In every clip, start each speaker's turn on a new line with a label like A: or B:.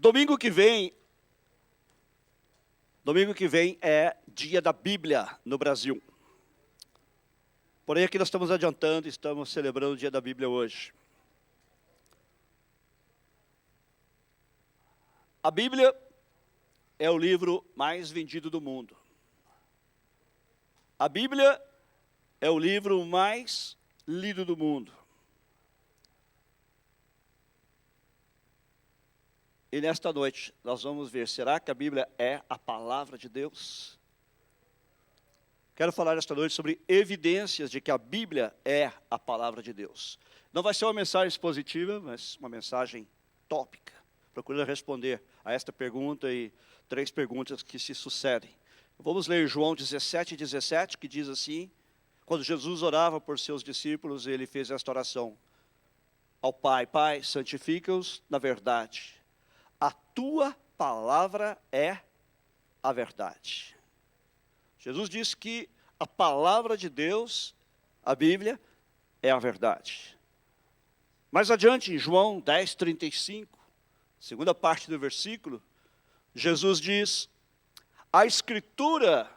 A: Domingo que vem é dia da Bíblia no Brasil. Porém, aqui nós estamos adiantando, estamos celebrando o dia da Bíblia hoje. A Bíblia é o livro mais vendido do mundo. A Bíblia é o livro mais lido do mundo. E nesta noite nós vamos ver, será que a Bíblia é a palavra de Deus? Quero falar esta noite sobre evidências de que a Bíblia é a palavra de Deus. Não vai ser uma mensagem expositiva, mas uma mensagem tópica. Procurando responder a esta pergunta e 3 perguntas que se sucedem. Vamos ler João 17, que diz assim: quando Jesus orava por seus discípulos, ele fez esta oração ao Pai: Pai, santifica-os na verdade. A tua palavra é a verdade. Jesus disse que a palavra de Deus, a Bíblia, é a verdade. Mais adiante, em João 10:35, segunda parte do versículo, Jesus diz: a Escritura,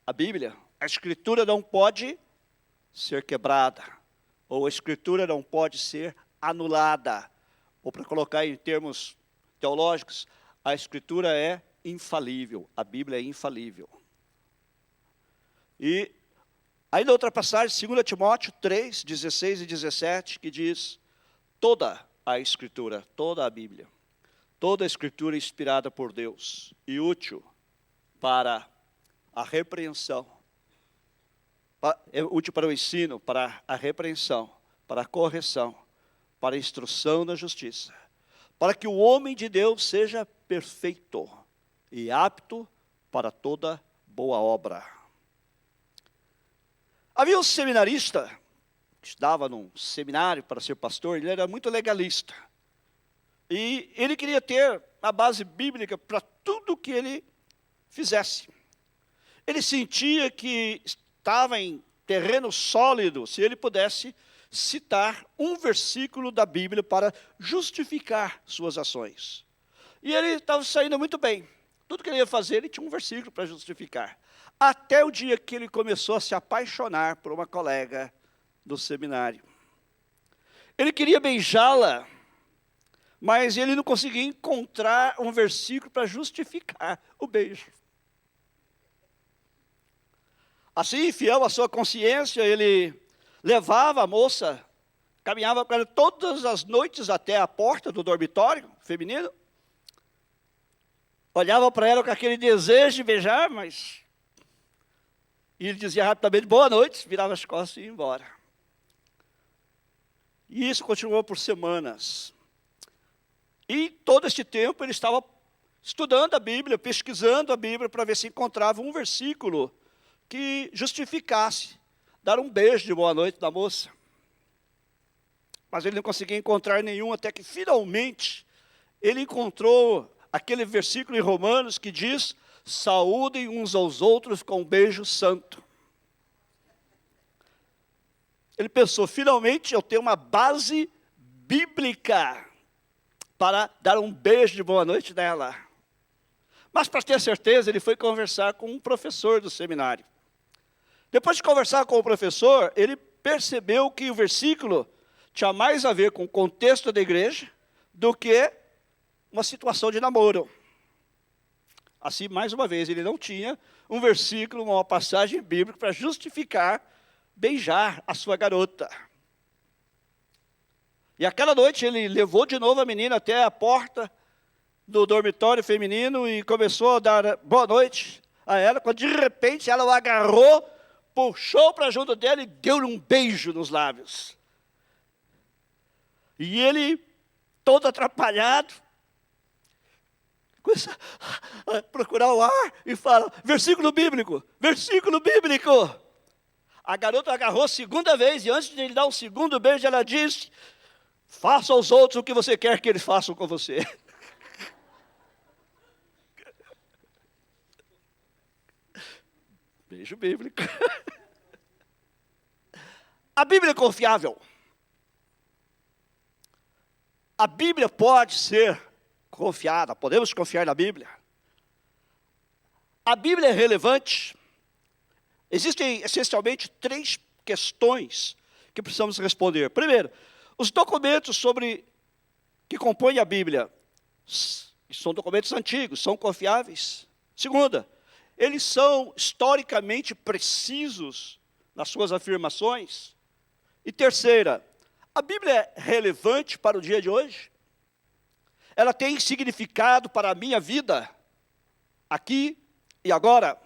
A: a Bíblia, a Escritura não pode ser quebrada, ou a Escritura não pode ser anulada, ou para colocar em termos teológicos, a Escritura é infalível, a Bíblia é infalível. E ainda outra passagem, 2 Timóteo 3, 16 e 17, que diz: toda a Escritura, toda a Bíblia, toda a Escritura é inspirada por Deus e útil para a repreensão, é útil para o ensino, para a repreensão, para a correção, para a instrução na justiça, para que o homem de Deus seja perfeito e apto para toda boa obra. Havia um seminarista que estudava num seminário para ser pastor. Ele era muito legalista. E ele queria ter a base bíblica para tudo que ele fizesse. Ele sentia que estava em terreno sólido se ele pudesse citar um versículo da Bíblia para justificar suas ações. E ele estava saindo muito bem. Tudo que ele ia fazer, ele tinha um versículo para justificar. Até o dia que ele começou a se apaixonar por uma colega do seminário. Ele queria beijá-la, mas ele não conseguia encontrar um versículo para justificar o beijo. Assim, fiel à sua consciência, ele levava a moça, caminhava com ela todas as noites até a porta do dormitório feminino, olhava para ela com aquele desejo de beijar, mas... E ele dizia rapidamente, boa noite, virava as costas e ia embora. E isso continuou por semanas. E todo este tempo ele estava estudando a Bíblia, pesquisando a Bíblia, para ver se encontrava um versículo que justificasse dar um beijo de boa noite na moça. Mas ele não conseguia encontrar nenhum, até que finalmente ele encontrou aquele versículo em Romanos que diz: saúdem uns aos outros com um beijo santo. Ele pensou, finalmente eu tenho uma base bíblica para dar um beijo de boa noite nela. Mas para ter certeza, ele foi conversar com um professor do seminário. Depois de conversar com o professor, ele percebeu que o versículo tinha mais a ver com o contexto da igreja do que uma situação de namoro. Assim, mais uma vez, ele não tinha um versículo, uma passagem bíblica para justificar beijar a sua garota. E aquela noite ele levou de novo a menina até a porta do dormitório feminino e começou a dar boa noite a ela, quando de repente ela o agarrou, puxou para junto dela e deu-lhe um beijo nos lábios. E ele, todo atrapalhado, começa a procurar o ar e fala, versículo bíblico, versículo bíblico. A garota agarrou a segunda vez e antes de ele dar o segundo beijo, ela disse, faça aos outros o que você quer que eles façam com você. Beijo bíblico. A Bíblia é confiável. A Bíblia pode ser confiada, podemos confiar na Bíblia. A Bíblia é relevante. Existem essencialmente 3 questões que precisamos responder. Primeiro, os documentos que compõem a Bíblia são documentos antigos, são confiáveis. Segunda, eles são historicamente precisos nas suas afirmações. E terceira, a Bíblia é relevante para o dia de hoje? Ela tem significado para a minha vida, aqui e agora?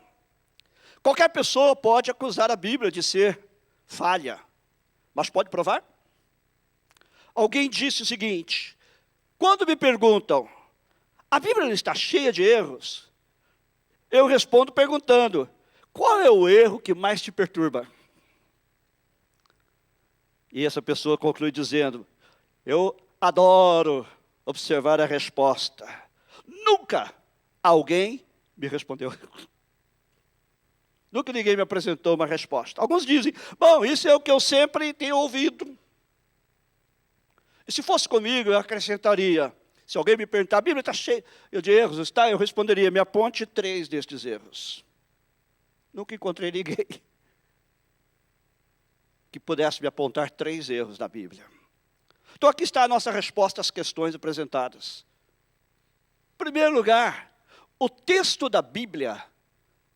A: Qualquer pessoa pode acusar a Bíblia de ser falha, mas pode provar? Alguém disse o seguinte: quando me perguntam, a Bíblia está cheia de erros? Eu respondo perguntando, qual é o erro que mais te perturba? E essa pessoa conclui dizendo, eu adoro observar a resposta. Nunca alguém me respondeu. Nunca ninguém me apresentou uma resposta. Alguns dizem, bom, isso é o que eu sempre tenho ouvido. E se fosse comigo, eu acrescentaria, se alguém me perguntar, a Bíblia está cheia de erros, está? Eu responderia, me aponte 3 destes erros. Nunca encontrei ninguém que pudesse me apontar 3 erros na Bíblia. Então aqui está a nossa resposta às questões apresentadas. Em primeiro lugar, o texto da Bíblia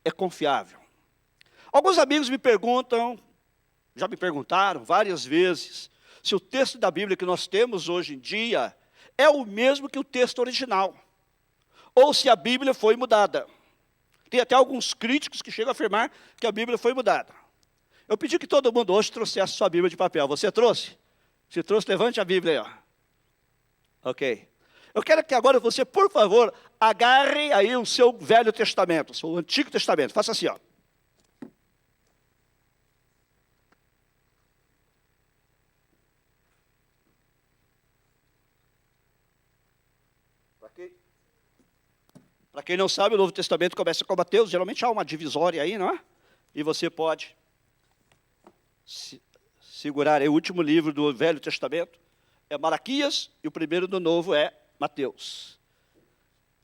A: é confiável. Alguns amigos me perguntam, já me perguntaram várias vezes, se o texto da Bíblia que nós temos hoje em dia é o mesmo que o texto original, ou se a Bíblia foi mudada. Tem até alguns críticos que chegam a afirmar que a Bíblia foi mudada. Eu pedi que todo mundo hoje trouxesse sua Bíblia de papel. Você trouxe? Se trouxe, levante a Bíblia aí, ó. Ok. Eu quero que agora você, por favor, agarre aí o seu Velho Testamento, o seu Antigo Testamento. Faça assim, ó. Para quem não sabe, o Novo Testamento começa com Mateus. Geralmente há uma divisória aí, não é? E você pode segurar aí o último livro do Velho Testamento. É Malaquias e o primeiro do Novo é Mateus.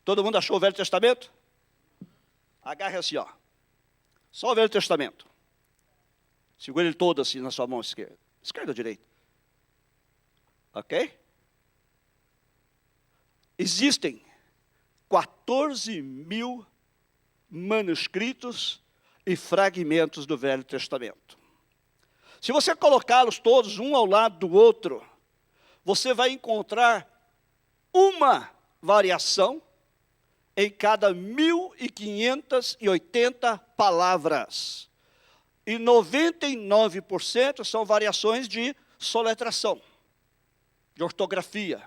A: Todo mundo achou o Velho Testamento? Agarre assim, ó. Só o Velho Testamento. Segura ele todo assim na sua mão esquerda. Esquerda ou direita? Ok? Existem 14.000 manuscritos e fragmentos do Velho Testamento. Se você colocá-los todos um ao lado do outro, você vai encontrar uma variação em cada 1.580 palavras. E 99% são variações de soletração, de ortografia.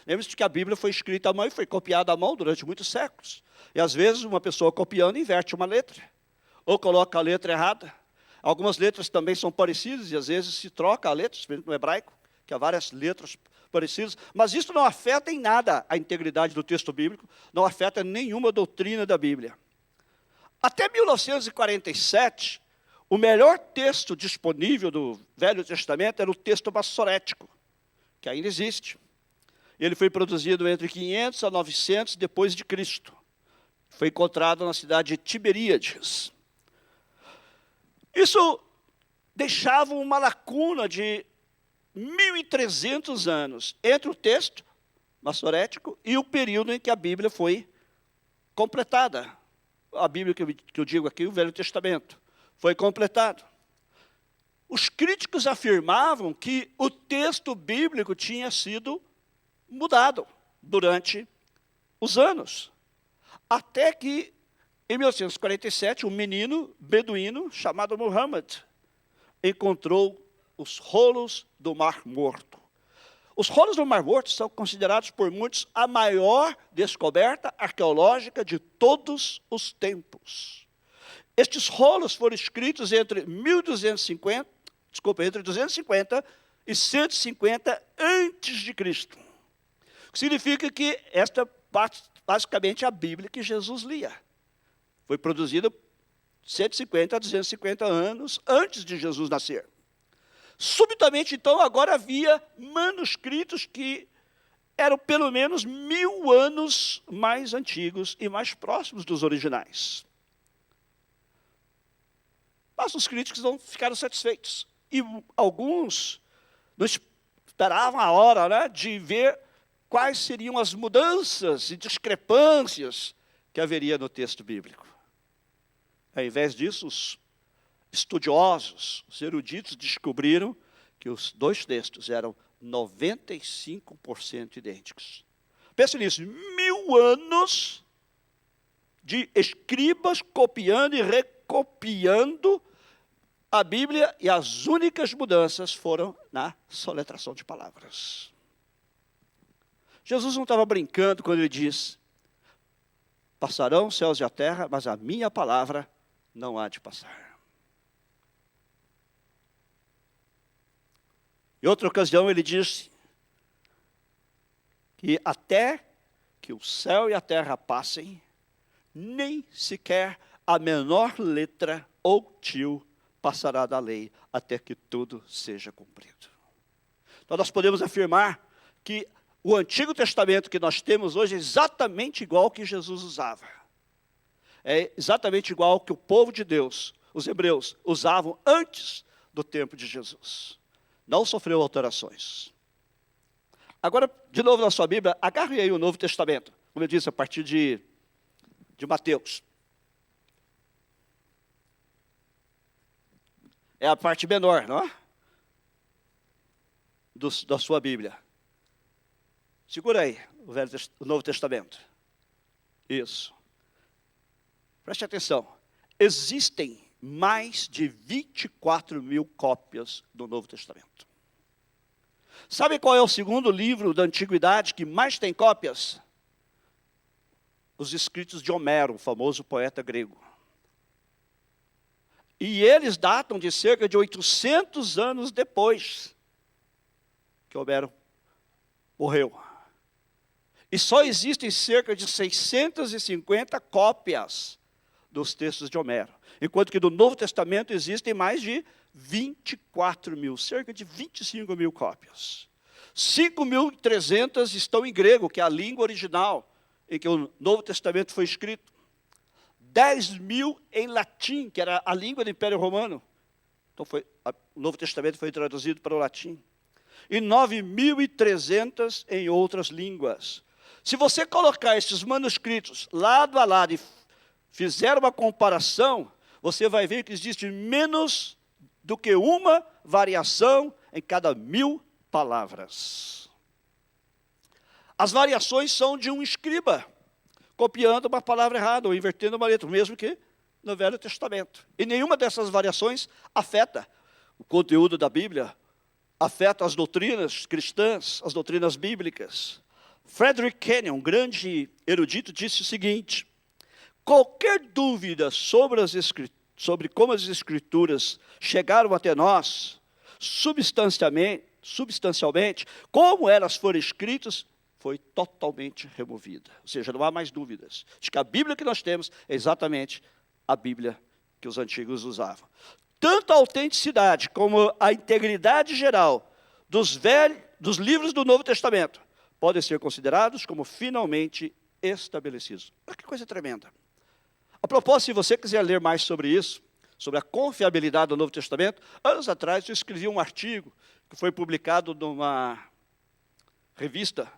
A: Lembre-se que a Bíblia foi escrita à mão e foi copiada à mão durante muitos séculos. E às vezes uma pessoa copiando inverte uma letra, ou coloca a letra errada. Algumas letras também são parecidas e às vezes se troca a letra, principalmente no hebraico, que há várias letras parecidas. Mas isso não afeta em nada a integridade do texto bíblico, não afeta nenhuma doutrina da Bíblia. Até 1947, o melhor texto disponível do Velho Testamento era o texto massorético, que ainda existe. Ele foi produzido entre 500 a 900 depois de Cristo. Foi encontrado na cidade de Tiberíades. Isso deixava uma lacuna de 1.300 anos entre o texto massorético e o período em que a Bíblia foi completada. A Bíblia que eu digo aqui, o Velho Testamento, foi completado. Os críticos afirmavam que o texto bíblico tinha sido mudado durante os anos. Até que, em 1947, um menino beduíno chamado Muhammad encontrou os rolos do Mar Morto. Os rolos do Mar Morto são considerados por muitos a maior descoberta arqueológica de todos os tempos. Estes rolos foram escritos entre 250 e 150 antes de Cristo. O que significa que esta basicamente é a Bíblia que Jesus lia. Foi produzida 150 a 250 anos antes de Jesus nascer. Subitamente, então, agora havia manuscritos que eram pelo menos 1000 anos mais antigos e mais próximos dos originais. Mas os críticos não ficaram satisfeitos. E alguns não esperavam a hora, né, de ver quais seriam as mudanças e discrepâncias que haveria no texto bíblico. Ao invés disso, os estudiosos, os eruditos, descobriram que os dois textos eram 95% idênticos. Pense nisso, 1000 anos de escribas copiando e recopiando a Bíblia, e as únicas mudanças foram na soletração de palavras. Jesus não estava brincando quando ele diz: passarão os céus e a terra, mas a minha palavra não há de passar. Em outra ocasião ele disse que até que o céu e a terra passem, nem sequer a menor letra ou tio passará da lei, até que tudo seja cumprido. Então nós podemos afirmar que o Antigo Testamento que nós temos hoje é exatamente igual ao que Jesus usava. É exatamente igual ao que o povo de Deus, os hebreus, usavam antes do tempo de Jesus. Não sofreu alterações. Agora, de novo na sua Bíblia, agarre aí o Novo Testamento, como eu disse, a partir de Mateus. É a parte menor, não é? Da sua Bíblia. Segura aí o Novo Testamento. Isso. Preste atenção. Existem mais de 24.000 cópias do Novo Testamento. Sabe qual é o segundo livro da Antiguidade que mais tem cópias? Os escritos de Homero, o famoso poeta grego. E eles datam de cerca de 800 anos depois que Homero morreu. E só existem cerca de 650 cópias dos textos de Homero. Enquanto que do Novo Testamento existem mais de 24.000, cerca de 25.000 cópias. 5.300 estão em grego, que é a língua original em que o Novo Testamento foi escrito. 10.000 em latim, que era a língua do Império Romano. Então o Novo Testamento foi traduzido para o latim. E 9.300 em outras línguas. Se você colocar esses manuscritos lado a lado e fizer uma comparação, você vai ver que existe menos do que uma variação em cada 1000 palavras. As variações são de um escriba, copiando uma palavra errada ou invertendo uma letra, mesmo que no Velho Testamento. E nenhuma dessas variações afeta o conteúdo da Bíblia, afeta as doutrinas cristãs, as doutrinas bíblicas. Frederick Kenyon, um grande erudito, disse o seguinte: qualquer dúvida sobre como as Escrituras chegaram até nós, substancialmente, como elas foram escritas, foi totalmente removida. Ou seja, não há mais dúvidas de que a Bíblia que nós temos é exatamente a Bíblia que os antigos usavam. Tanto a autenticidade como a integridade geral dos livros do Novo Testamento podem ser considerados como finalmente estabelecidos. Olha que coisa tremenda. A propósito, se você quiser ler mais sobre isso, sobre a confiabilidade do Novo Testamento, anos atrás eu escrevi um artigo que foi publicado numa revista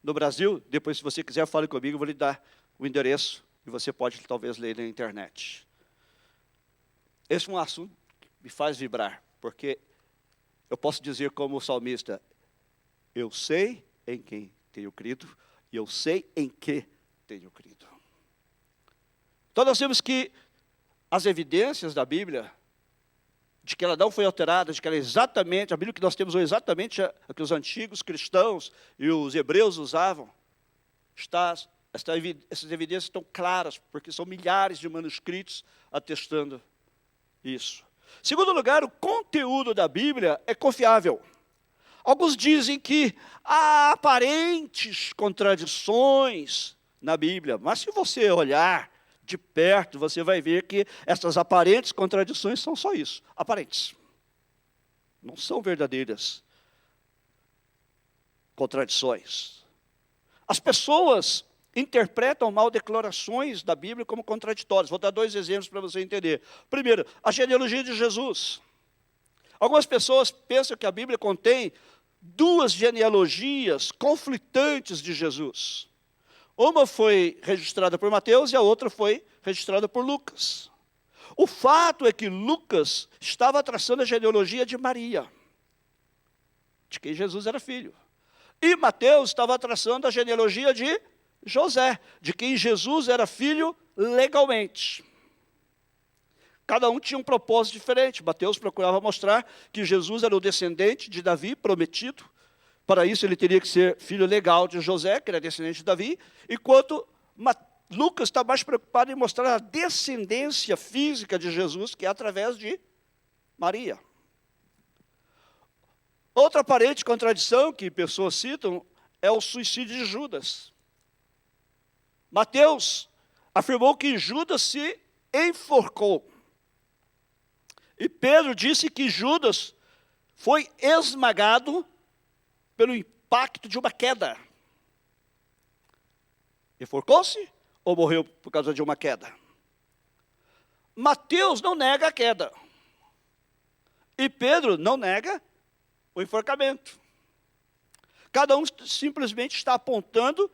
A: no Brasil. Depois, se você quiser, fale comigo, eu vou lhe dar o endereço e você pode talvez ler na internet. Esse é um assunto que me faz vibrar, porque eu posso dizer como o salmista: eu sei em quem tenho crido e eu sei em que tenho crido. Então nós temos que as evidências da Bíblia, de que ela não foi alterada, de que ela é exatamente, a Bíblia que nós temos hoje é exatamente a que os antigos cristãos e os hebreus usavam, essas evidências estão claras, porque são milhares de manuscritos atestando isso. Em segundo lugar, o conteúdo da Bíblia é confiável. Alguns dizem que há aparentes contradições na Bíblia, mas se você olhar de perto, você vai ver que essas aparentes contradições são só isso, aparentes. Não são verdadeiras contradições. As pessoas interpretam mal declarações da Bíblia como contraditórias. Vou dar 2 exemplos para você entender. Primeiro, a genealogia de Jesus. Algumas pessoas pensam que a Bíblia contém 2 genealogias conflitantes de Jesus. Uma foi registrada por Mateus e a outra foi registrada por Lucas. O fato é que Lucas estava traçando a genealogia de Maria, de quem Jesus era filho. E Mateus estava traçando a genealogia de José, de quem Jesus era filho legalmente. Cada um tinha um propósito diferente. Mateus procurava mostrar que Jesus era o descendente de Davi, prometido. Para isso ele teria que ser filho legal de José, que era descendente de Davi. Enquanto Lucas está mais preocupado em mostrar a descendência física de Jesus, que é através de Maria. Outra aparente contradição que pessoas citam é o suicídio de Judas. Mateus afirmou que Judas se enforcou. E Pedro disse que Judas foi esmagado pelo impacto de uma queda. Enforcou-se ou morreu por causa de uma queda? Mateus não nega a queda. E Pedro não nega o enforcamento. Cada um simplesmente está apontando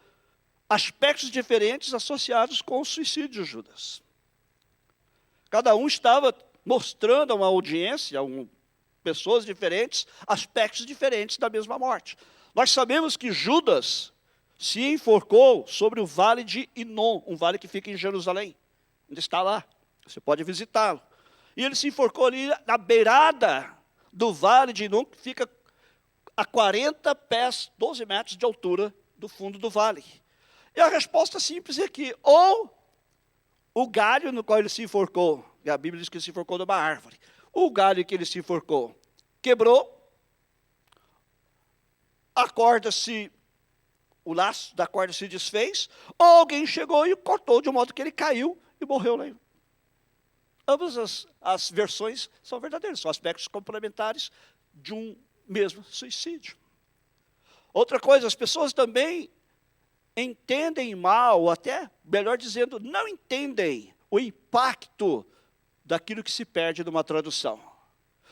A: aspectos diferentes associados com o suicídio de Judas. Cada um estava mostrando a uma audiência, pessoas diferentes, aspectos diferentes da mesma morte. Nós sabemos que Judas se enforcou sobre o vale de Inom, um vale que fica em Jerusalém. Ainda está lá, você pode visitá-lo. E ele se enforcou ali na beirada do vale de Inom, que fica a 40 pés, 12 metros de altura do fundo do vale. E a resposta simples é que ou o galho no qual ele se enforcou, e a Bíblia diz que ele se enforcou numa árvore, o galho que ele se enforcou quebrou, o laço da corda se desfez, ou alguém chegou e cortou de um modo que ele caiu e morreu lá. Ambas as versões são verdadeiras, são aspectos complementares de um mesmo suicídio. Outra coisa, as pessoas também entendem mal, ou até, melhor dizendo, não entendem o impacto daquilo que se perde numa tradução.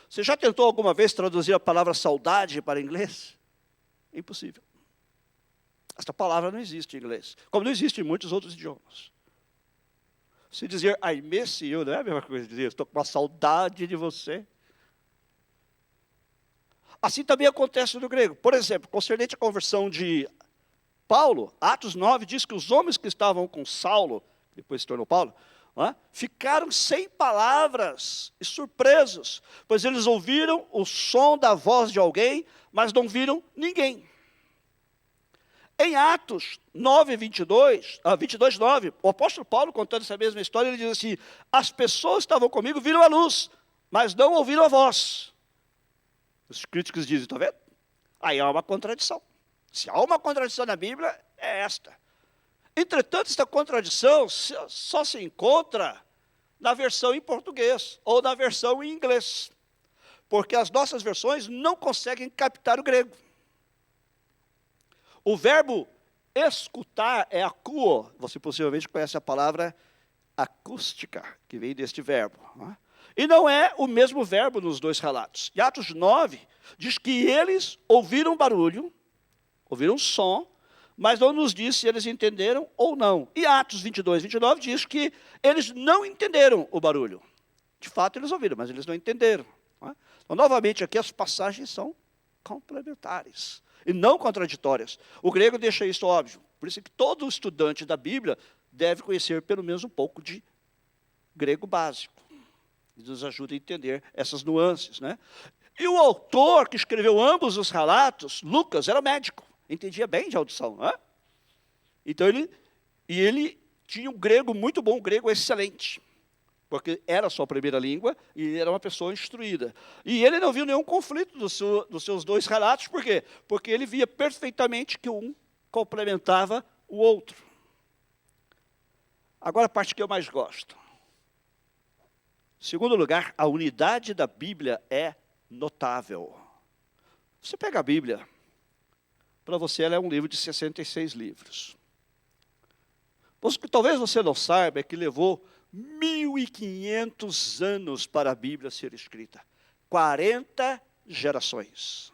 A: Você já tentou alguma vez traduzir a palavra saudade para inglês? Impossível. Esta palavra não existe em inglês, como não existe em muitos outros idiomas. Se dizer I miss you, não é a mesma coisa que dizer estou com uma saudade de você. Assim também acontece no grego. Por exemplo, concernente à conversão de Paulo, Atos 9 diz que os homens que estavam com Saulo, depois se tornou Paulo, ficaram sem palavras e surpresos, pois eles ouviram o som da voz de alguém, mas não viram ninguém. Em Atos 9, 22, 9, o apóstolo Paulo, contando essa mesma história, ele diz assim: as pessoas que estavam comigo viram a luz, mas não ouviram a voz. Os críticos dizem, está vendo? Aí há uma contradição. Se há uma contradição na Bíblia, é esta. Entretanto, esta contradição só se encontra na versão em português ou na versão em inglês, porque as nossas versões não conseguem captar o grego. O verbo escutar é akuo. Você possivelmente conhece a palavra acústica, que vem deste verbo. E não é o mesmo verbo nos dois relatos. Em Atos 9, diz que eles ouviram barulho, ouviram som, mas não nos diz se eles entenderam ou não. E Atos 22, 29 diz que eles não entenderam o barulho. De fato, eles ouviram, mas eles não entenderam. Então, novamente, aqui as passagens são complementares e não contraditórias. O grego deixa isso óbvio. Por isso que todo estudante da Bíblia deve conhecer pelo menos um pouco de grego básico. E nos ajuda a entender essas nuances, né? E o autor que escreveu ambos os relatos, Lucas, era médico. Entendia bem de audição, não é? Então ele tinha um grego muito bom, um grego excelente, porque era a sua primeira língua e ele era uma pessoa instruída. E ele não viu nenhum conflito dos seus dois relatos, por quê? Porque ele via perfeitamente que um complementava o outro. Agora a parte que eu mais gosto. Em segundo lugar, a unidade da Bíblia é notável. Você pega a Bíblia, para você ela é um livro de 66 livros. O que talvez você não saiba é que levou 1.500 anos para a Bíblia ser escrita. 40 gerações.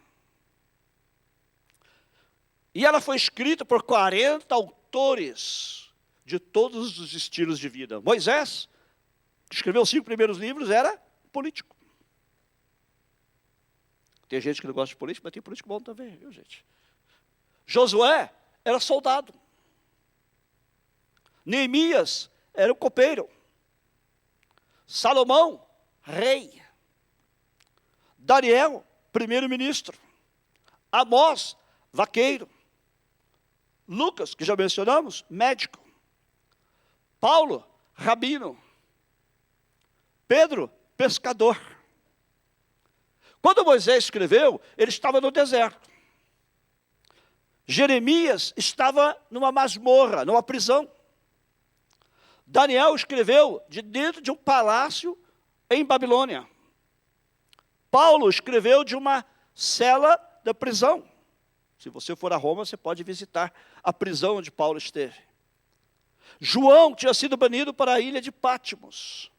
A: E ela foi escrita por 40 autores de todos os estilos de vida. Moisés, que escreveu os 5 primeiros livros, era político. Tem gente que não gosta de político, mas tem político bom também, viu, gente? Josué era soldado. Neemias era um copeiro. Salomão, rei. Daniel, primeiro-ministro. Amós, vaqueiro. Lucas, que já mencionamos, médico. Paulo, rabino. Pedro, pescador. Quando Moisés escreveu, ele estava no deserto. Jeremias estava numa masmorra, numa prisão. Daniel escreveu de dentro de um palácio em Babilônia. Paulo escreveu de uma cela da prisão. Se você for a Roma, você pode visitar a prisão onde Paulo esteve. João tinha sido banido para a ilha de Patmos.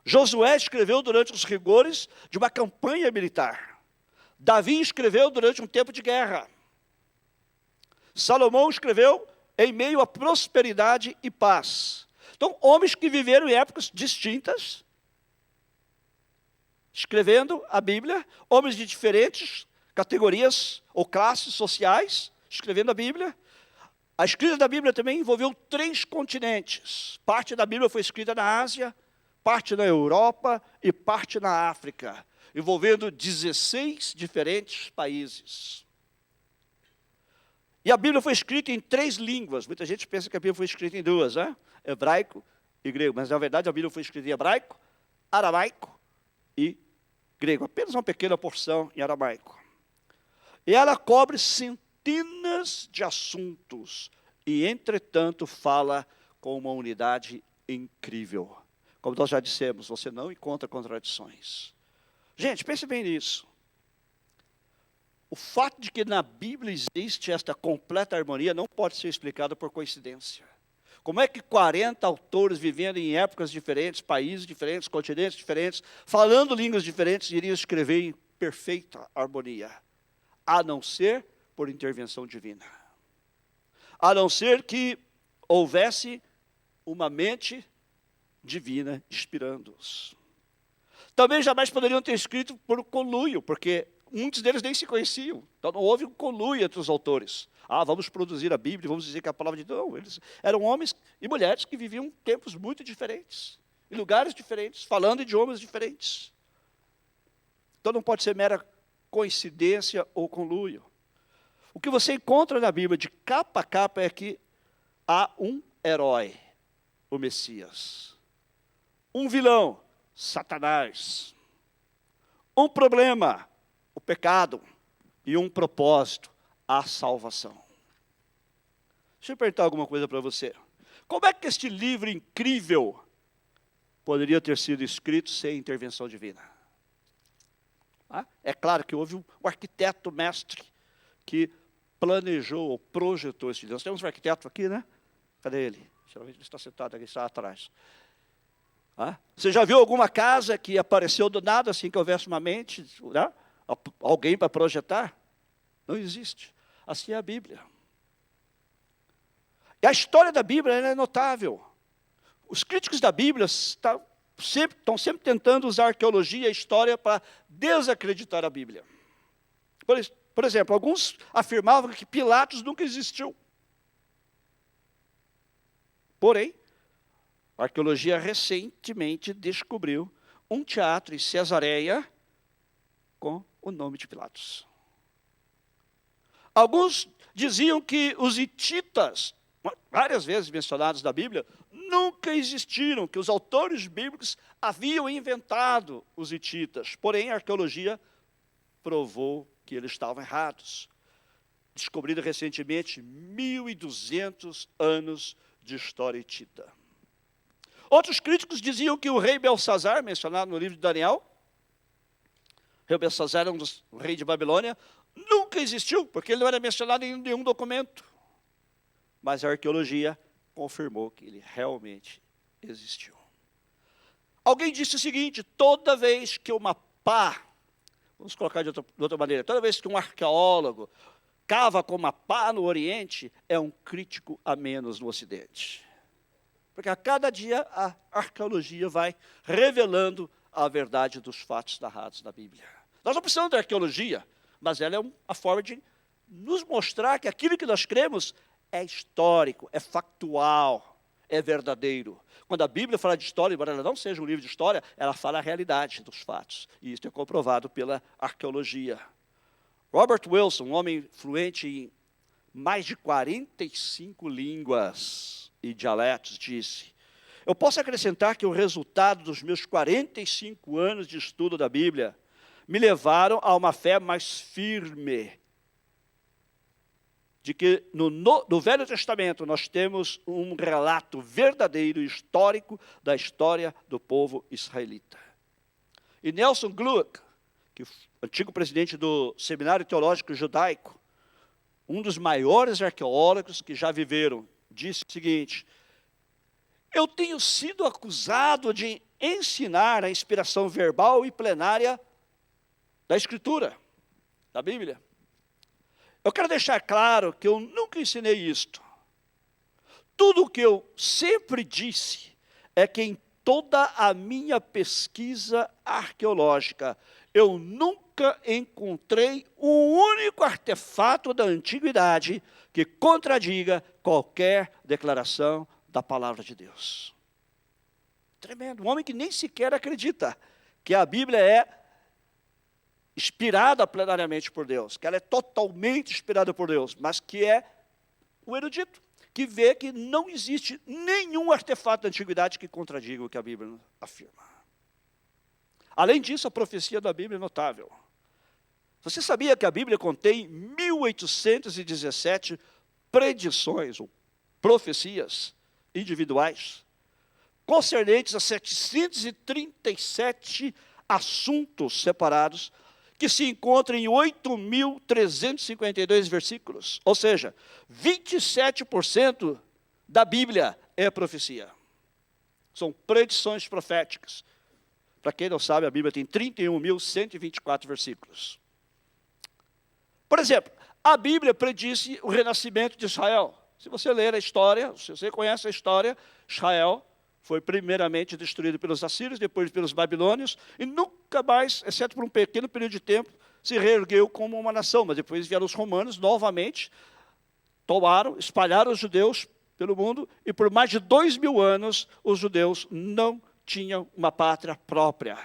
A: Josué escreveu durante os rigores de uma campanha militar. Davi escreveu durante um tempo de guerra. Salomão escreveu em meio à prosperidade e paz. Então, homens que viveram em épocas distintas, escrevendo a Bíblia, homens de diferentes categorias ou classes sociais, escrevendo a Bíblia. A escrita da Bíblia também envolveu 3 continentes. Parte da Bíblia foi escrita na Ásia, parte na Europa e parte na África, envolvendo 16 diferentes países. E a Bíblia foi escrita em 3 línguas. Muita gente pensa que a Bíblia foi escrita em 2, né? Hebraico e grego. Mas, na verdade, a Bíblia foi escrita em hebraico, aramaico e grego. Apenas uma pequena porção em aramaico. E ela cobre centenas de assuntos. E, entretanto, fala com uma unidade incrível. Como nós já dissemos, você não encontra contradições. Gente, pense bem nisso. O fato de que na Bíblia existe esta completa harmonia não pode ser explicado por coincidência. Como é que 40 autores vivendo em épocas diferentes, países diferentes, continentes diferentes, falando línguas diferentes, iriam escrever em perfeita harmonia? A não ser por intervenção divina. A não ser que houvesse uma mente divina inspirando-os. Também jamais poderiam ter escrito por conluio, porque muitos deles nem se conheciam. Então não houve um conluio entre os autores. Vamos produzir a Bíblia, vamos dizer que é a palavra de Deus. Não, eles eram homens e mulheres que viviam tempos muito diferentes, em lugares diferentes, falando idiomas diferentes. Então não pode ser mera coincidência ou conluio. O que você encontra na Bíblia de capa a capa é que há um herói, o Messias. Um vilão, Satanás. Um problema, o pecado. E um propósito, a salvação. Deixa eu perguntar alguma coisa para você. Como é que este livro incrível poderia ter sido escrito sem intervenção divina? É claro que houve um arquiteto mestre que planejou ou projetou esse livro. Nós temos um arquiteto aqui, né? Cadê ele? Geralmente ele está sentado aqui, está atrás. Você já viu alguma casa que apareceu do nada, assim que houvesse uma mente, né? Alguém para projetar? Não existe. Assim é a Bíblia. E a história da Bíblia é notável. Os críticos da Bíblia estão sempre tentando usar a arqueologia e a história para desacreditar a Bíblia. Por exemplo, alguns afirmavam que Pilatos nunca existiu. Porém, a arqueologia recentemente descobriu um teatro em Cesareia com o nome de Pilatos. Alguns diziam que os hititas, várias vezes mencionados na Bíblia, nunca existiram, que os autores bíblicos haviam inventado os hititas. Porém, a arqueologia provou que eles estavam errados. Descobrido recentemente 1.200 anos de história hitita. Outros críticos diziam que o rei Belsazar, mencionado no livro de Daniel, Rebelsazar, o rei de Babilônia, nunca existiu, porque ele não era mencionado em nenhum documento. Mas a arqueologia confirmou que ele realmente existiu. Alguém disse o seguinte: toda vez que uma pá, vamos colocar de outra maneira, toda vez que um arqueólogo cava com uma pá no Oriente, é um crítico a menos no Ocidente. Porque a cada dia a arqueologia vai revelando a verdade dos fatos narrados na Bíblia. Nós não precisamos de arqueologia, mas ela é uma forma de nos mostrar que aquilo que nós cremos é histórico, é factual, é verdadeiro. Quando a Bíblia fala de história, embora ela não seja um livro de história, ela fala a realidade dos fatos. E isso é comprovado pela arqueologia. Robert Wilson, um homem fluente em mais de 45 línguas e dialetos, disse: eu posso acrescentar que o resultado dos meus 45 anos de estudo da Bíblia me levaram a uma fé mais firme de que no Velho Testamento nós temos um relato verdadeiro e histórico da história do povo israelita. E Nelson Gluck, que é o antigo presidente do Seminário Teológico Judaico, um dos maiores arqueólogos que já viveram, disse o seguinte: eu tenho sido acusado de ensinar a inspiração verbal e plenária da Escritura, da Bíblia. Eu quero deixar claro que eu nunca ensinei isto. Tudo o que eu sempre disse é que em toda a minha pesquisa arqueológica, eu nunca encontrei um único artefato da antiguidade que contradiga qualquer declaração da palavra de Deus. Tremendo. Um homem que nem sequer acredita que a Bíblia é inspirada plenariamente por Deus, que ela é totalmente inspirada por Deus, mas que é o erudito, que vê que não existe nenhum artefato da antiguidade que contradiga o que a Bíblia afirma. Além disso, a profecia da Bíblia é notável. Você sabia que a Bíblia contém 1817 predições ou profecias individuais concernentes a 737 assuntos separados que se encontram em 8.352 versículos. Ou seja, 27% da Bíblia é profecia. São predições proféticas. Para quem não sabe, a Bíblia tem 31.124 versículos. Por exemplo, a Bíblia predisse o renascimento de Israel. Se você ler a história, se você conhece a história, Israel foi primeiramente destruído pelos assírios, depois pelos babilônios, e nunca mais, exceto por um pequeno período de tempo, se reergueu como uma nação. Mas depois vieram os romanos, novamente, tomaram, espalharam os judeus pelo mundo, e por mais de 2000 anos, os judeus não tinham uma pátria própria.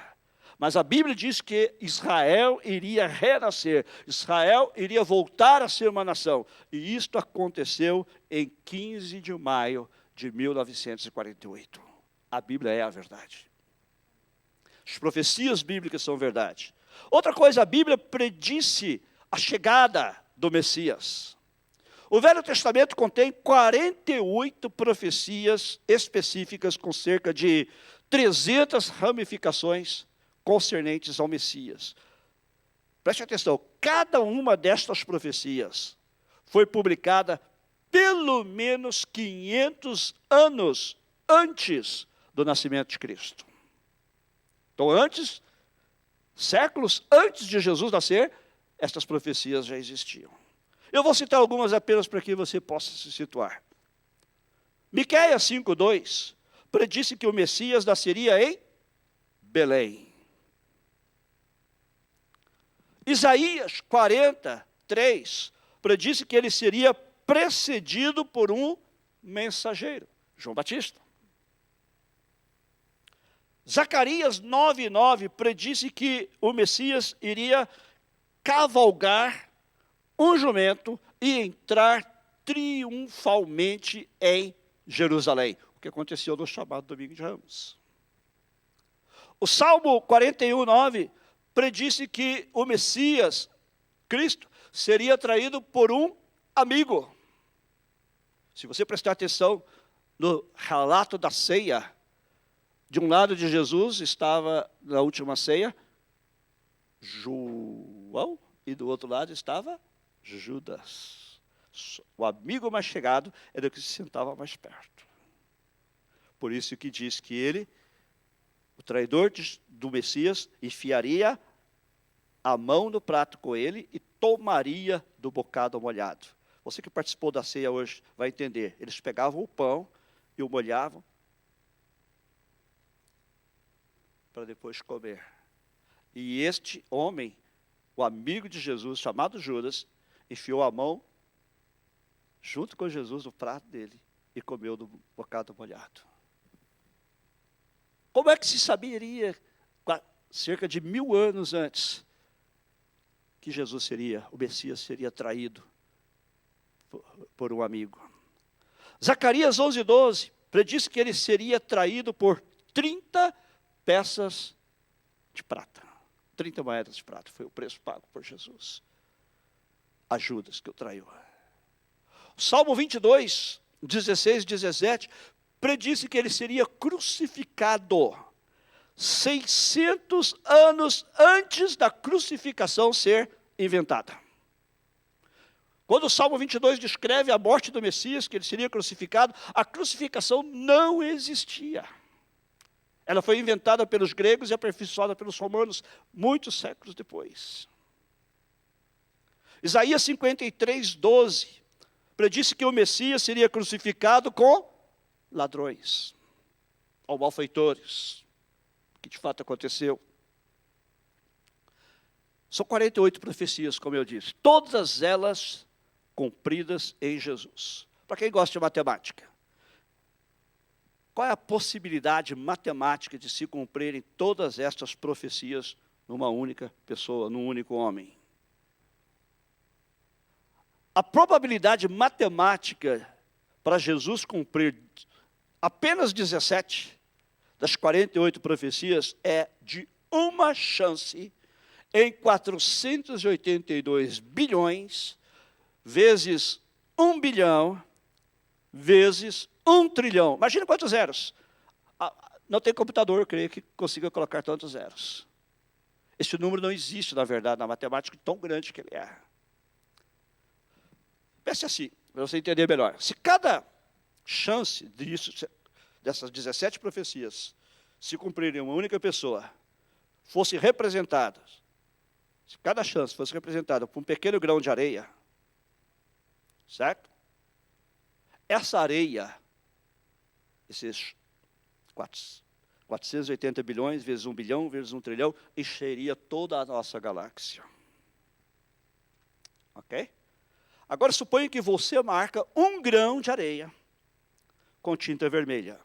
A: Mas a Bíblia diz que Israel iria renascer, Israel iria voltar a ser uma nação. E isto aconteceu em 15 de maio de 1948. A Bíblia é a verdade. As profecias bíblicas são verdade. Outra coisa, a Bíblia predisse a chegada do Messias. O Velho Testamento contém 48 profecias específicas com cerca de 300 ramificações concernentes ao Messias. Preste atenção, cada uma destas profecias foi publicada pelo menos 500 anos antes do nascimento de Cristo. Então, séculos antes de Jesus nascer, estas profecias já existiam. Eu vou citar algumas apenas para que você possa se situar. Miqueias 5:2 predisse que o Messias nasceria em Belém. Isaías 40:3 predisse que ele seria precedido por um mensageiro, João Batista. Zacarias 9:9 predisse que o Messias iria cavalgar um jumento e entrar triunfalmente em Jerusalém, o que aconteceu no chamado Domingo de Ramos. O Salmo 41:9 predisse que o Messias, Cristo, seria traído por um amigo. Se você prestar atenção no relato da ceia, de um lado de Jesus estava na última ceia, João, e do outro lado estava Judas. O amigo mais chegado era o que se sentava mais perto. Por isso que diz que ele, o traidor do Messias, enfiaria a mão no prato com ele e tomaria do bocado molhado. Você que participou da ceia hoje vai entender. Eles pegavam o pão e o molhavam para depois comer. E este homem, o amigo de Jesus, chamado Judas, enfiou a mão junto com Jesus no prato dele e comeu do bocado molhado. Como é que se saberia, cerca de 1000 anos antes, que Jesus seria, o Messias seria traído por um amigo? Zacarias 11:12 prediz que ele seria traído por 30 peças de prata. 30 moedas de prata foi o preço pago por Jesus. A Judas que o traiu. Salmo 22, 16 e 17 predisse que ele seria crucificado 600 anos antes da crucificação ser inventada. Quando o Salmo 22 descreve a morte do Messias, que ele seria crucificado, a crucificação não existia. Ela foi inventada pelos gregos e aperfeiçoada pelos romanos muitos séculos depois. Isaías 53:12 predisse que o Messias seria crucificado com ladrões ou malfeitores, que de fato aconteceu. São 48 profecias, como eu disse, todas elas cumpridas em Jesus. Para quem gosta de matemática, qual é a possibilidade matemática de se cumprirem todas estas profecias numa única pessoa, num único homem? A probabilidade matemática para Jesus cumprir apenas 17 das 48 profecias é de uma chance em 482 bilhões vezes 1 bilhão vezes 1 trilhão. Imagina quantos zeros. Não tem computador, eu creio, que consiga colocar tantos zeros. Esse número não existe, na verdade, na matemática, tão grande que ele é. Pense assim, para você entender melhor. Se cada chance dessas 17 profecias se cumprirem em uma única pessoa, fosse representada, se cada chance fosse representada por um pequeno grão de areia, certo? Essa areia, esses 480 bilhões vezes 1 bilhão vezes 1 trilhão, encheria toda a nossa galáxia. Ok? Agora suponha que você marca 1 grão de areia com tinta vermelha.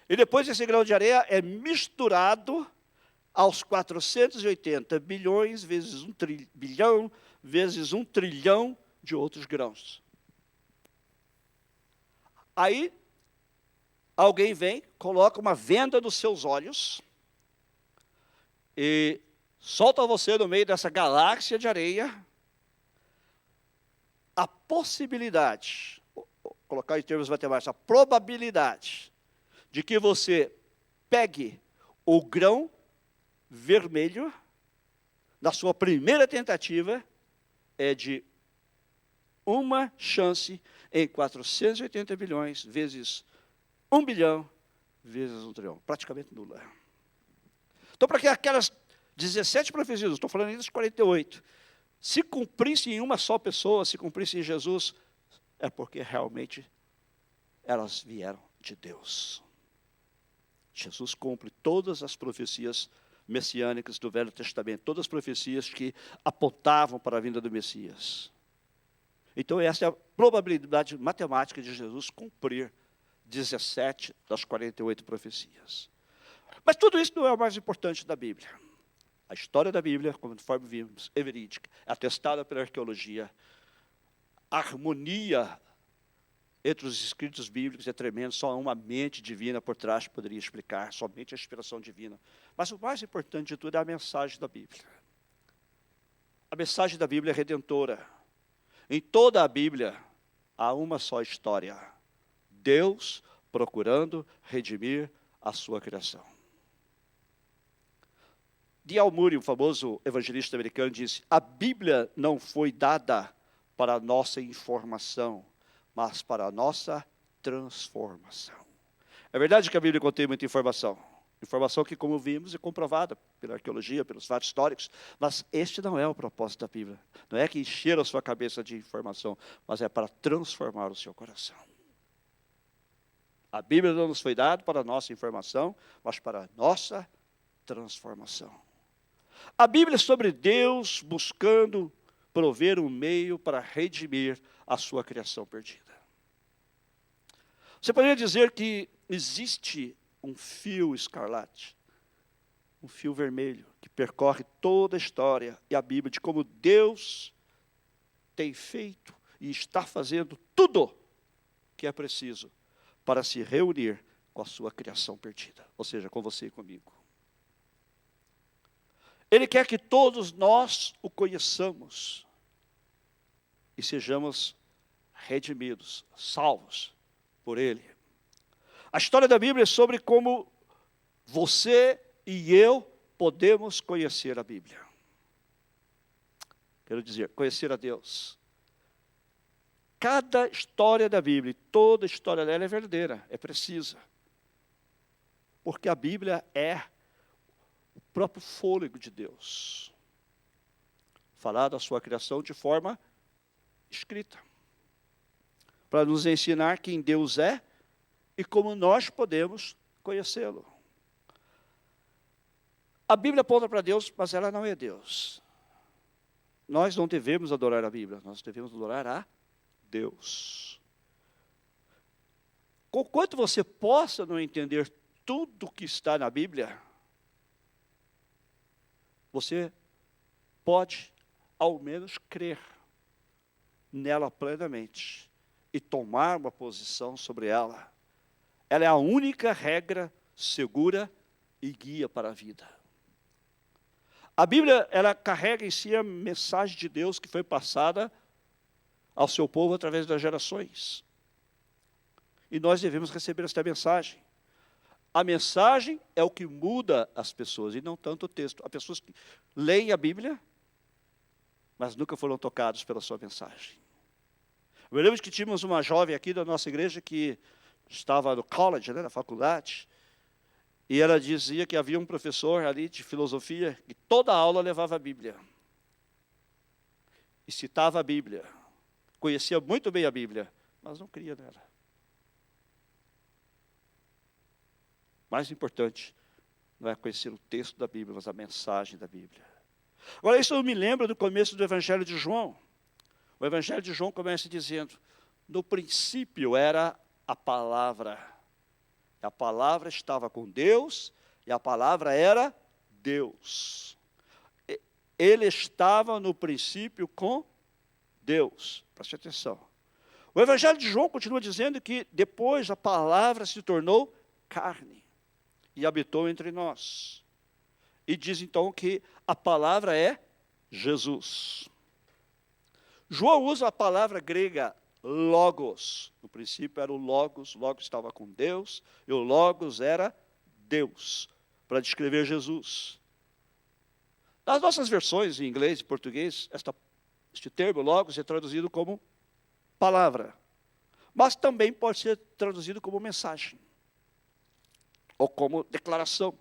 A: E depois esse grão de areia é misturado aos 480 bilhões vezes 1 bilhão vezes 1 trilhão de outros grãos. Aí, alguém vem, coloca uma venda nos seus olhos e solta você no meio dessa galáxia de areia. A possibilidade, vou colocar em termos matemáticos, a probabilidade de que você pegue o grão vermelho na sua primeira tentativa é de uma chance em 480 bilhões vezes 1 bilhão vezes 1 trilhão. Praticamente nula. Então, para que aquelas 17 profecias, estou falando ainda das 48, se cumprissem em uma só pessoa, se cumprissem em Jesus, é porque realmente elas vieram de Deus. Jesus cumpre todas as profecias messiânicas do Velho Testamento, todas as profecias que apontavam para a vinda do Messias. Então, essa é a probabilidade matemática de Jesus cumprir 17 das 48 profecias. Mas tudo isso não é o mais importante da Bíblia. A história da Bíblia, conforme vimos, é verídica, é atestada pela arqueologia. A harmonia entre os escritos bíblicos é tremenda, só uma mente divina por trás poderia explicar, somente a inspiração divina. Mas o mais importante de tudo é a mensagem da Bíblia. A mensagem da Bíblia é redentora. Em toda a Bíblia, há uma só história. Deus procurando redimir a sua criação. D.L. Moody, o famoso evangelista americano, disse: a Bíblia não foi dada para a nossa informação, mas para a nossa transformação. É verdade que a Bíblia contém muita informação. Informação que, como vimos, é comprovada pela arqueologia, pelos fatos históricos. Mas este não é o propósito da Bíblia. Não é que encher a sua cabeça de informação, mas é para transformar o seu coração. A Bíblia não nos foi dada para a nossa informação, mas para a nossa transformação. A Bíblia é sobre Deus buscando prover um meio para redimir a sua criação perdida. Você poderia dizer que existe um fio escarlate, um fio vermelho, que percorre toda a história e a Bíblia, de como Deus tem feito e está fazendo tudo que é preciso para se reunir com a sua criação perdida, ou seja, com você e comigo. Ele quer que todos nós o conheçamos e sejamos redimidos, salvos por Ele. A história da Bíblia é sobre como você e eu podemos conhecer a Bíblia. Quero dizer, conhecer a Deus. Cada história da Bíblia, toda a história dela é verdadeira, é precisa. Porque a Bíblia é o próprio fôlego de Deus. Falar da sua criação de forma escrita. Para nos ensinar quem Deus é e como nós podemos conhecê-lo. A Bíblia aponta para Deus, mas ela não é Deus. Nós não devemos adorar a Bíblia, nós devemos adorar a Deus. Conquanto você possa não entender tudo que está na Bíblia, você pode, ao menos, crer nela plenamente e tomar uma posição sobre ela. Ela é a única regra segura e guia para a vida. A Bíblia, ela carrega em si a mensagem de Deus que foi passada ao seu povo através das gerações. E nós devemos receber esta mensagem. A mensagem é o que muda as pessoas, e não tanto o texto. Há pessoas que leem a Bíblia, mas nunca foram tocados pela sua mensagem. Eu lembro que tínhamos uma jovem aqui da nossa igreja que estava no college, na faculdade, e ela dizia que havia um professor ali de filosofia que toda aula levava a Bíblia. E citava a Bíblia. Conhecia muito bem a Bíblia, mas não cria nela. Mais importante não é conhecer o texto da Bíblia, mas a mensagem da Bíblia. Agora, isso eu me lembro do começo do Evangelho de João. O Evangelho de João começa dizendo: no princípio era a palavra. A palavra estava com Deus e a palavra era Deus. Ele estava no princípio com Deus. Preste atenção. O Evangelho de João continua dizendo que depois a palavra se tornou carne e habitou entre nós. E diz então que a palavra é Jesus. João usa a palavra grega logos. No princípio era o logos estava com Deus, e o logos era Deus, para descrever Jesus. Nas nossas versões em inglês e português, este termo logos é traduzido como palavra, mas também pode ser traduzido como mensagem, ou como declaração.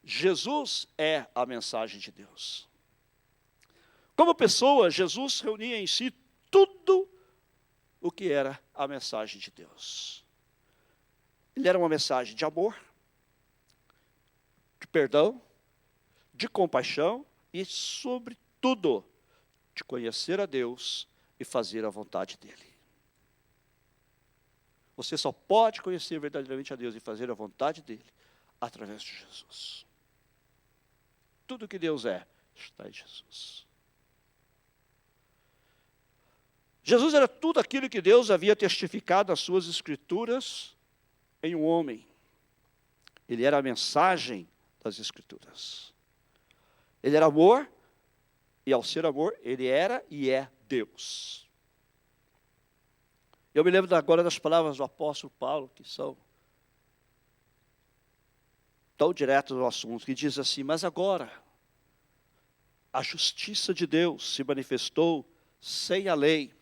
A: Jesus é a mensagem de Deus. Como pessoa, Jesus reunia em si tudo o que era a mensagem de Deus. Ele era uma mensagem de amor, de perdão, de compaixão e, sobretudo, de conhecer a Deus e fazer a vontade dEle. Você só pode conhecer verdadeiramente a Deus e fazer a vontade dEle através de Jesus. Tudo que Deus é, está em Jesus. Jesus era tudo aquilo que Deus havia testificado nas suas escrituras em um homem. Ele era a mensagem das escrituras. Ele era amor, e ao ser amor, ele era e é Deus. Eu me lembro agora das palavras do apóstolo Paulo, que são tão diretas ao assunto, que diz assim: mas agora, a justiça de Deus se manifestou sem a lei,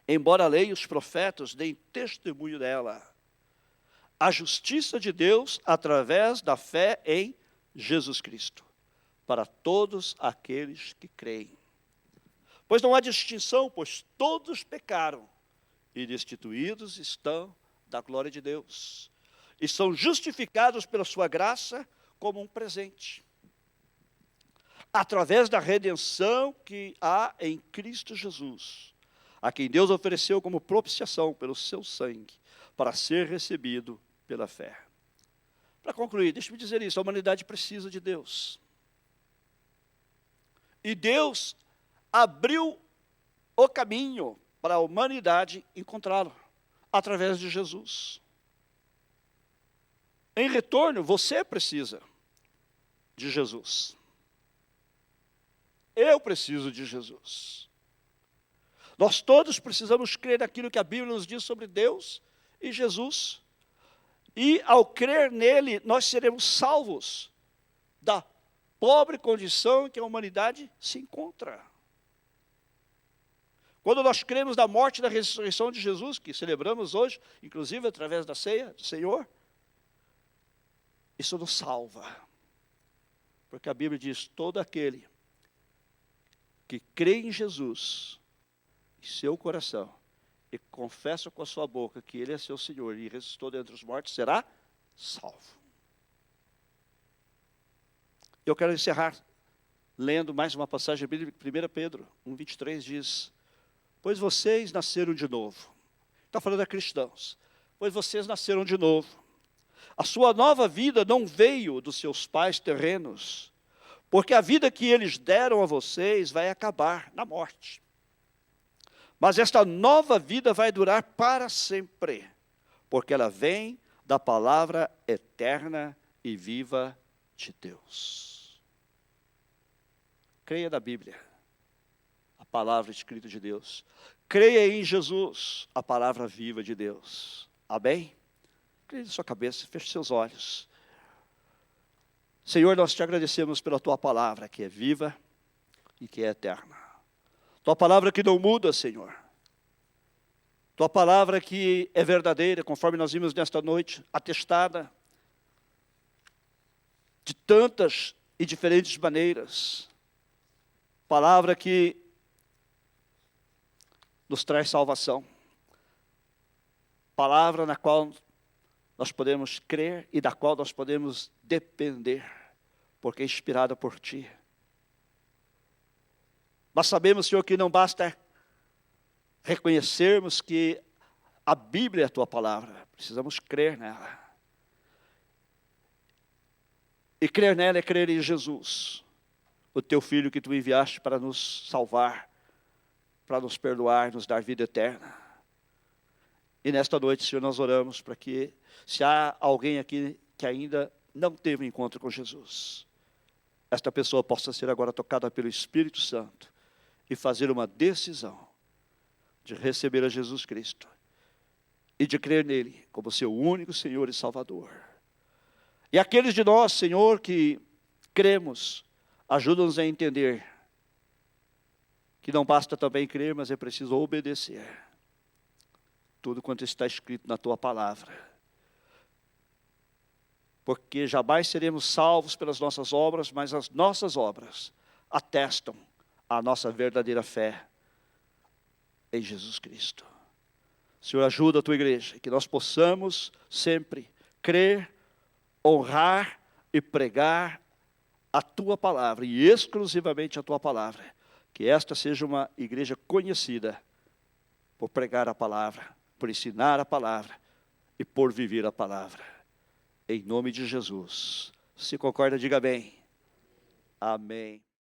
A: embora a lei e os profetas deem testemunho dela. A justiça de Deus através da fé em Jesus Cristo, para todos aqueles que creem. Pois não há distinção, pois todos pecaram e destituídos estão da glória de Deus, e são justificados pela sua graça como um presente, através da redenção que há em Cristo Jesus, a quem Deus ofereceu como propiciação pelo seu sangue, para ser recebido pela fé. Para concluir, deixe-me dizer isso, a humanidade precisa de Deus. E Deus abriu o caminho para a humanidade encontrá-lo, através de Jesus. Em retorno, você precisa de Jesus. Eu preciso de Jesus. Nós todos precisamos crer naquilo que a Bíblia nos diz sobre Deus e Jesus. E ao crer nele, nós seremos salvos da pobre condição em que a humanidade se encontra. Quando nós cremos na morte e na ressurreição de Jesus, que celebramos hoje, inclusive através da ceia do Senhor, isso nos salva. Porque a Bíblia diz, todo aquele que crê em Jesus, em seu coração, e confessa com a sua boca que Ele é seu Senhor e ressuscitou dentre os mortos, será salvo. Eu quero encerrar lendo mais uma passagem bíblica, 1 Pedro 1,23 diz, pois vocês nasceram de novo. Está falando a cristãos. Pois vocês nasceram de novo. A sua nova vida não veio dos seus pais terrenos, porque a vida que eles deram a vocês vai acabar na morte. Mas esta nova vida vai durar para sempre, porque ela vem da palavra eterna e viva de Deus. Creia na Bíblia, a palavra escrita de Deus. Creia em Jesus, a palavra viva de Deus. Amém? Creia na sua cabeça, feche seus olhos. Senhor, nós te agradecemos pela tua palavra, que é viva e que é eterna. Tua palavra que não muda, Senhor. Tua palavra que é verdadeira, conforme nós vimos nesta noite, atestada de tantas e diferentes maneiras. Palavra que nos traz salvação. Palavra na qual nós podemos crer e da qual nós podemos depender, porque é inspirada por Ti. Mas sabemos, Senhor, que não basta reconhecermos que a Bíblia é a Tua palavra, precisamos crer nela. E crer nela é crer em Jesus, o Teu Filho que Tu enviaste para nos salvar, para nos perdoar, nos dar vida eterna. E nesta noite, Senhor, nós oramos para que, se há alguém aqui que ainda não teve um encontro com Jesus, esta pessoa possa ser agora tocada pelo Espírito Santo e fazer uma decisão de receber a Jesus Cristo e de crer nele como seu único Senhor e Salvador. E aqueles de nós, Senhor, que cremos, ajuda-nos a entender que não basta também crer, mas é preciso obedecer tudo quanto está escrito na Tua palavra. Porque jamais seremos salvos pelas nossas obras, mas as nossas obras atestam a nossa verdadeira fé em Jesus Cristo. Senhor, ajuda a Tua igreja, que nós possamos sempre crer, honrar e pregar a Tua palavra, e exclusivamente a Tua palavra. Que esta seja uma igreja conhecida por pregar a palavra, por ensinar a palavra e por viver a palavra. Em nome de Jesus. Se concorda, diga bem. Amém.